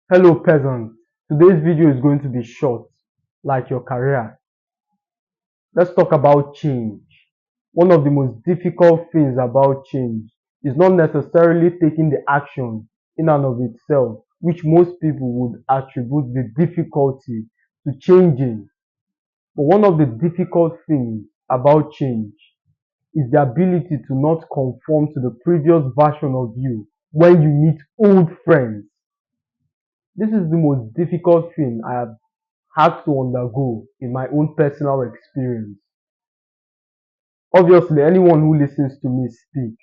Hello peasants, today's video is going to be short, like your career. Let's talk about change. One of the most difficult things about change is not necessarily taking the action in and of itself, which most people would attribute the difficulty to changing. But one of the difficult things about change is the ability to not conform to the previous version of you when you meet old friends. This is the most difficult thing I have had to undergo in my own personal experience. Obviously, anyone who listens to me speak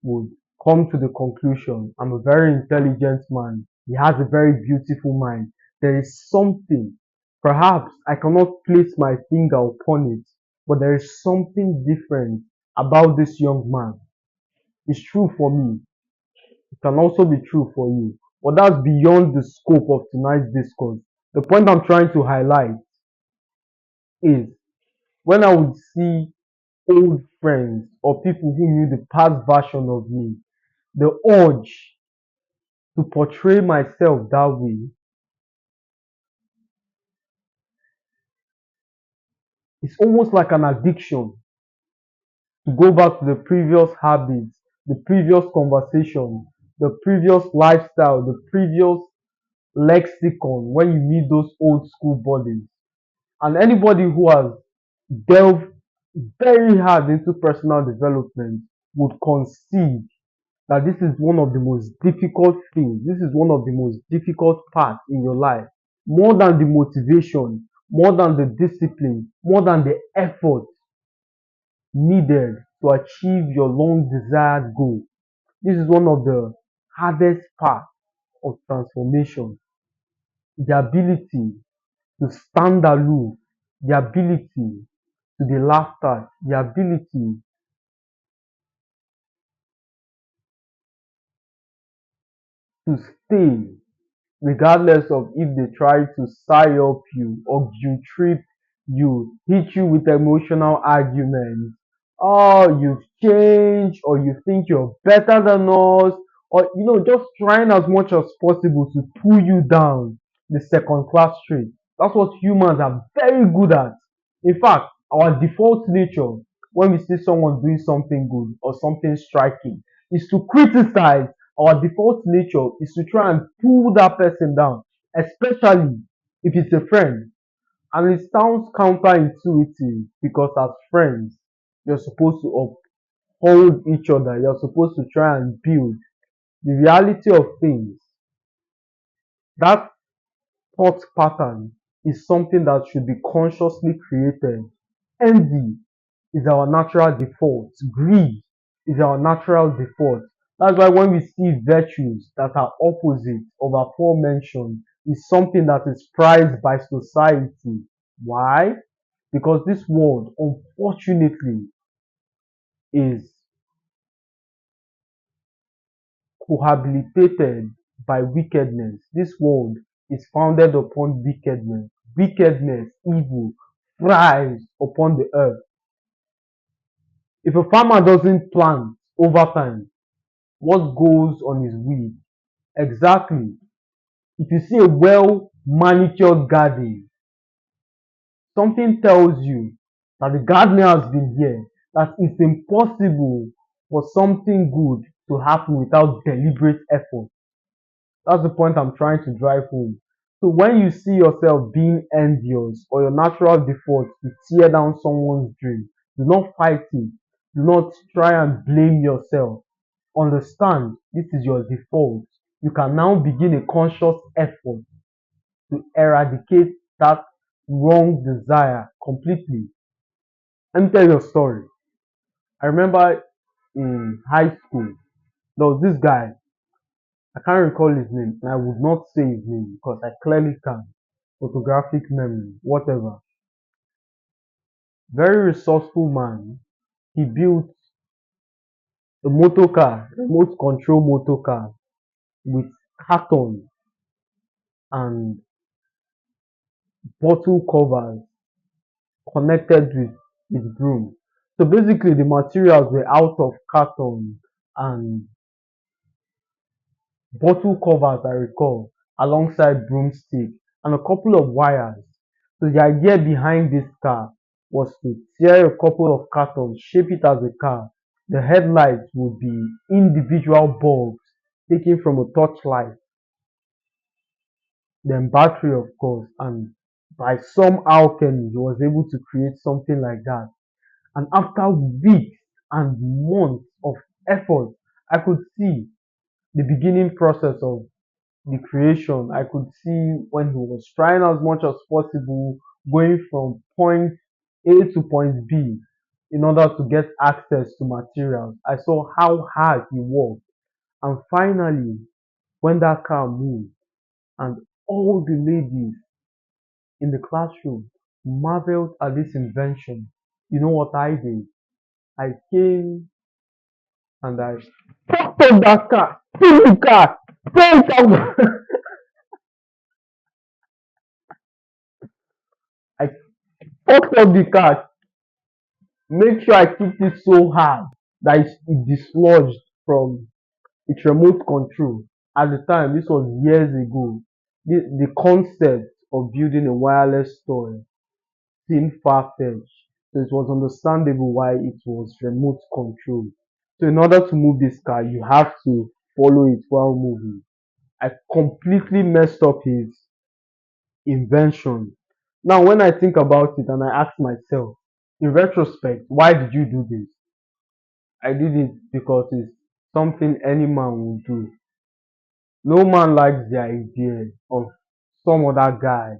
would come to the conclusion I'm a very intelligent man. He has a very beautiful mind. There is something, perhaps I cannot place my finger upon it, but there is something different about this young man. It's true for me. It can also be true for you. But that's beyond the scope of tonight's discourse. The point I'm trying to highlight is when I would see old friends or people who knew the past version of me, the urge to portray myself that way is almost like an addiction to go back to the previous habits, the previous conversation, the previous lifestyle, the previous lexicon when you meet those old school buddies. And anybody who has delved very hard into personal development would concede that this is one of the most difficult things. This is one of the most difficult parts in your life. More than the motivation, more than the discipline, more than the effort needed to achieve your long desired goal. This is one of the hardest parts of transformation. The ability to stand aloof, the ability to be laughed at, the ability to stay regardless of if they try to sigh up you or guilt trip you, hit you with emotional arguments. Oh, you've changed, or you think you're better than us, or just trying as much as possible to pull you down the second class street. That's what humans are very good at. In fact, our default nature when we see someone doing something good or something striking is to criticize. Our default nature is to try and pull that person down, especially if it's a friend. And it sounds counterintuitive because as friends, you're supposed to uphold each other, you're supposed to try and build. The reality of things, that thought pattern is something that should be consciously created. Envy is our natural default. Greed is our natural default. That's why when we see virtues that are opposite of aforementioned, is something that is prized by society. Why? Because this world, unfortunately, is cohabitated by wickedness. This world is founded upon wickedness. Wickedness, evil, thrives upon the earth. If a farmer doesn't plant over time, what goes on his weed? Exactly. If you see a well manicured garden, something tells you that the gardener has been here, that it's impossible for something good to happen without deliberate effort. That's the point I'm trying to drive home. So when you see yourself being envious or your natural default to tear down someone's dream, do not fight it. Do not try and blame yourself. Understand this is your default. You can now begin a conscious effort to eradicate that wrong desire completely. Let me tell you a story. I remember in high school, there was this guy. I can't recall his name, and I would not say his name because I clearly can. Photographic memory, whatever. Very resourceful man. He built a motor car, remote control motor car with carton and bottle covers connected with broom. So basically, the materials were out of carton and bottle covers, I recall. alongside broomstick and a couple of wires. So the idea behind this car was to tear a couple of cartons, shape it as a car. The headlights would be individual bulbs taken from a torchlight, then battery of course, and by some alchemy he was able to create something like that. And after weeks and months of effort, I could see the beginning process of the creation. I could see when he was trying as much as possible, going from point A to point B in order to get access to materials. I saw how hard he worked. And finally, when that car moved and all the ladies in the classroom marveled at this invention, you know what I did? I came and I fucked up that car, steal the car, tear it out. I fucked up the car, make sure I kicked it so hard that it dislodged from its remote control. At the time, this was years ago. The concept of building a wireless toy seemed far-fetched. So it was understandable why it was remote control. So in order to move this car, you have to follow it while moving. I completely messed up his invention. Now, when I think about it and I ask myself, in retrospect, why did you do this? I did it because it's something any man would do. No man likes the idea of some other guy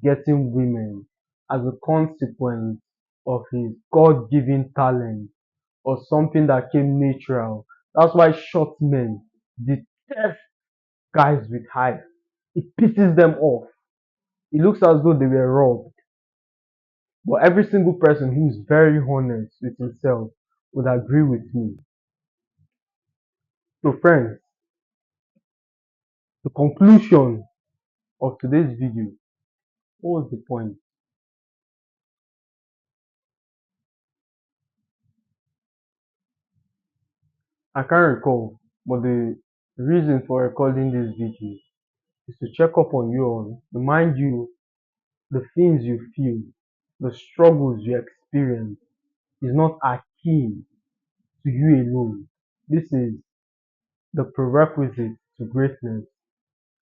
getting women as a consequence of his God given talent or something that came natural. That's why short men detest guys with height. It pisses them off. It looks as though they were robbed. But every single person who is very honest with himself would agree with me. So, friends, the conclusion of today's video, what was the point? I can't recall, but the reason for recording this video is to check up on you all, remind you the things you feel, the struggles you experience is not akin to you alone. This is the prerequisite to greatness.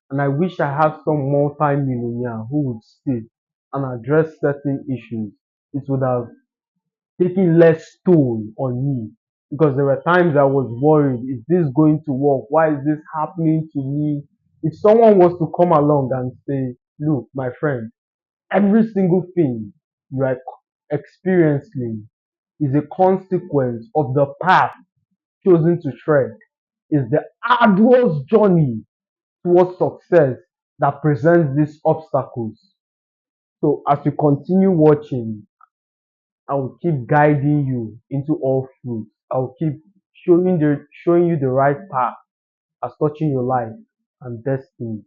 And I wish I had some multi-millionaire who would sit and address certain issues. It would have taken less toll on me because there were times I was worried, is this going to work? Why is this happening to me? If someone was to come along and say, look, my friend, every single thing you are experiencing is a consequence of the path chosen to tread, is the arduous journey towards success that presents these obstacles. So as you continue watching, I will keep guiding you into all truth. I will keep showing you the right path as touching your life and destiny.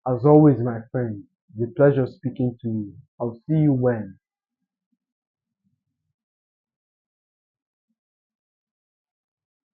As always, my friend, it's a pleasure speaking to you. I'll see you when.